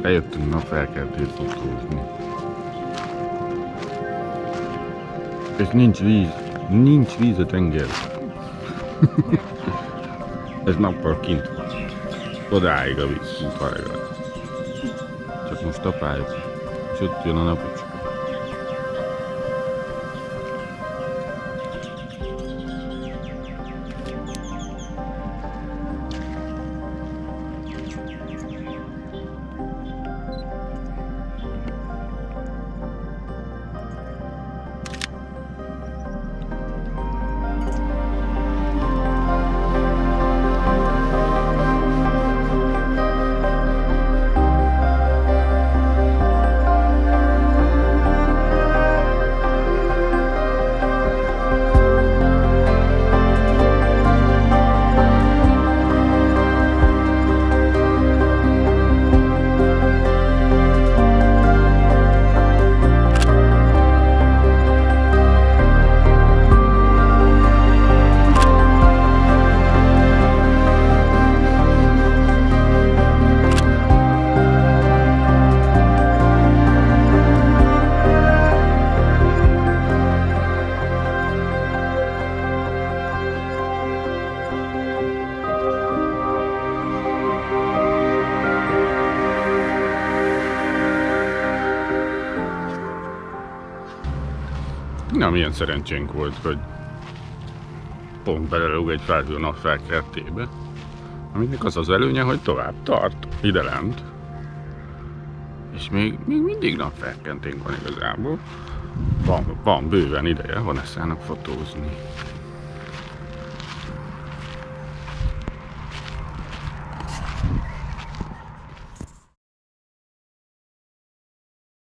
Eljöttünk napfelkeltét fotózni. És nincs víz a tenger. Ez nappal kint van. Odáig a víz, mint hajrá. Csak most tapáljuk, és ott jön a napocska. Na, milyen szerencsénk volt, hogy pont belelóg egy felhő a napfelkeltébe, aminek az az előnye, hogy tovább tart, ide lent. És még mindig napfelkenténk van igazából. Van bőven ideje, van eszának fotózni.